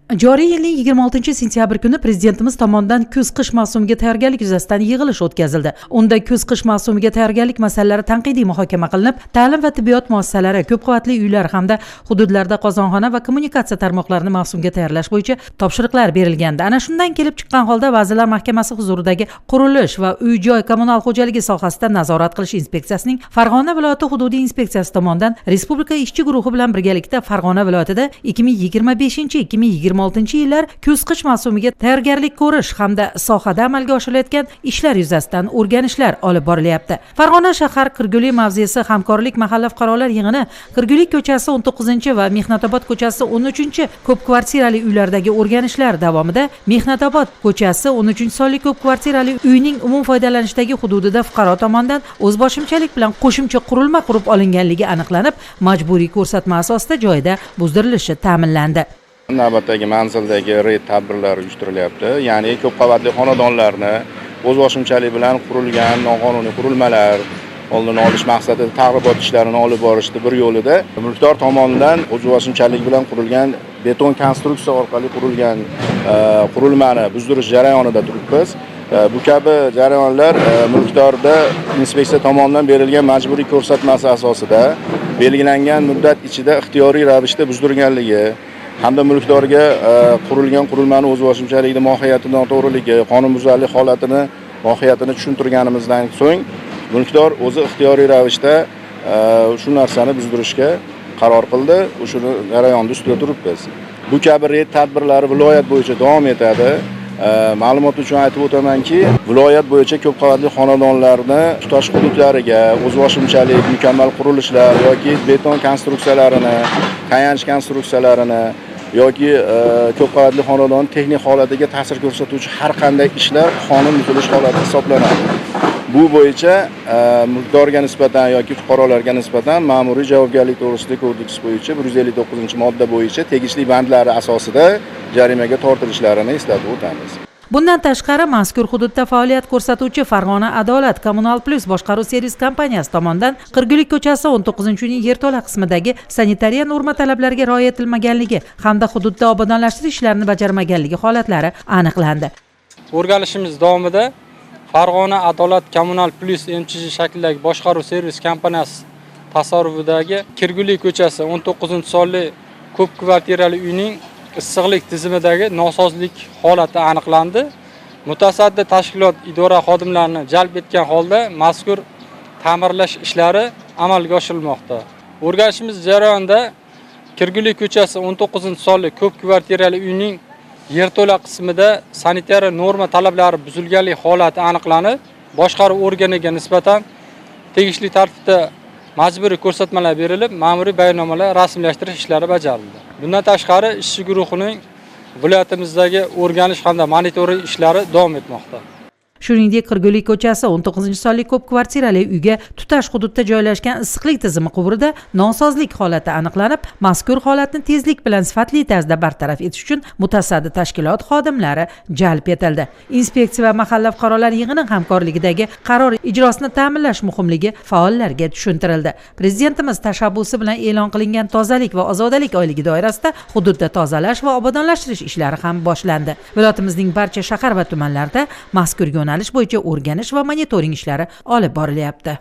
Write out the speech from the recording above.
Joriy yilning 26-sentyabr kuni Prezidentimiz tomonidan kuz-qish mavsumiga tayyorgarlik yuzasidan yig'ilish o'tkazildi. Unda kuz-qish mavsumiga tayyorgarlik masalalari tanqidiy muhokama qilinib, ta'lim va tibbiyot muassasalari, ko'p qavatli uylar hamda hududlarda qozonxona va kommunikatsiya tarmoqlarini mavsumga tayyorlash bo'yicha topshiriqlar berilgandi. Ana shundan kelib chiqqan holda Vazirlar Mahkamasi huzuridagi qurilish va uy-joy kommunal xo'jaligi sohasida nazorat qilish inspeksiyasining Farg'ona viloyati hududiy inspeksiyasi tomonidan respublika ishchi guruhi bilan birgalikda Farg'ona viloyatida 2025-2026 yillar kuz-qish mavsumiga tayyorgarlik ko'rish hamda sohada amalga oshirilayotgan ishlar yuzasidan o'rganishlar olib borilyapti. Farg'ona shahar Qirguli mavzesi hamkorlik mahalla fuqarolar yig'ini Qirguli ko'chasi 19 va Mehnatobod ko'chasi 13 ko'p kvartirali uylardagi o'rganishlar davomida Mehnatobod ko'chasi 13 sonli ko'p kvartirali uyning umum foydalanishdagi hududida fuqaro tomonidan o'zboshimchalik bilan qo'shimcha qurilma qurib olinganligi aniqlanib, majburiy ko'rsatma asosida joyida buzdirilishi ta'minlandi. Navbatdagi manzildagi reyd tadbirlari uyushtirilyapti. Ya'ni ko'p qavatli xonadonlarni o'zboshimchalik bilan qurilgan noqonuniy qurilmalar oldini olish maqsadida targ'ibot ishlarini olib borishdi. Bir yo'lida mulkdor tomonidan o'zboshimchalik bilan qurilgan beton konstruksiya orqali qurilgan qurilmani buzdirish jarayonida turibmiz. Bu kabi jarayonlar mulkdorda inspeksiya tomonidan berilgan majburiy ko'rsatmasi asosida belgilangan muddat ichida ixtiyoriy ravishda buzdirganligi hamda mulkdorga qurilgan qurilmani o'zboshimchalikning mohiyati noto'g'riligi, qonunbuzarlik holatini mohiyatini tushuntirganimizdan so'ng mulkdor o'zi ixtiyoriy ravishda shu narsani buzdirishga qaror qildi. O'shuni jarayonda ustida turibmiz. Bu kabi reyd tadbirlari viloyat bo'yicha davom etadi. Ma'lumot uchun aytib o'tamanki, viloyat bo'yicha ko'p qavatli xonadonlarni tutash hududlariga o'zboshimchalik mukammal qurilishlar yoki beton konstruksiyalarini, tayanch konstruksiyalarini yoki ko'p qavatli xonadon texnik holatiga ta'sir ko'rsatuvchi har qanday ishlar qonun buzilish holati hisoblanadi. Bu bo'yicha mulkdorga nisbatan yoki fuqarolarga nisbatan ma'muriy javobgarlik to'g'risidagi kodeks bo'yicha 159-modda bo'yicha tegishli bandlari asosida jarimaga tortilishlarini eslatib o'tamiz. Bundan tashqari mazkur hududda faoliyat ko'rsatuvchi Farg'ona Adolat Kommunal Plus boshqaruv servis kompaniyasi tomonidan Qirguli ko'chasi 19-uning yerto'la qismidagi sanitariya norma talablariga rioya etilmaganligi hamda hududda obodonlashtirish ishlarini bajarmaganligi holatlari aniqlandi. O'rganishimiz davomida Farg'ona Adolat Kommunal Plus MCH shaklidagi boshqaruv servis kompaniyasi tasarrufidagi Qirguli ko'chasi 19-sonli ko'p kvartirali uyning issiqlik tizimidagi nosozlik holati aniqlandi. Mutasaddi tashkilot idora xodimlarini jalb etgan holda mazkur ta'mirlash ishlari amalga oshirilmoqda. O'rganishimiz jarayonida Qirguli ko'chasi 19-sonli ko'p kvartirali uyning yerto'la qismida sanitariya norma talablari buzilganlik holati aniqlanib, boshqaruv organiga nisbatan tegishli tartibda majburiy ko'rsatmalar berilib, ma'muriy bayonnomalar rasmiylashtirish ishlari bajarildi. Bundan tashqari ishchi guruhining viloyatimizdagi o'rganish hamda monitoring ishlari davom etmoqda. Shuningdek, Qirguli ko'chasi 19-sonli ko'p kvartirali uyga tutash hududda joylashgan issiqlik tizimi quvurida nosozlik holati aniqlanib, mazkur holatni tezlik bilan sifatli tarzda bartaraf etish uchun mutasaddi tashkilot xodimlari jalb etildi. Inspeksiya va mahalla fuqarolar yig'ini hamkorligidagi qaror ijrosini ta'minlash muhimligi faollarga tushuntirildi. Prezidentimiz tashabbusi bilan e'lon qilingan tozalik va ozodalik oyligi doirasida hududda tozalash va obodonlashtirish ishlari ham boshlandi. Viloyatimizning barcha shahar va tumanlarida mazkur yo'nalish bo'yicha o'rganish va monitoring ishlari olib borilyapti.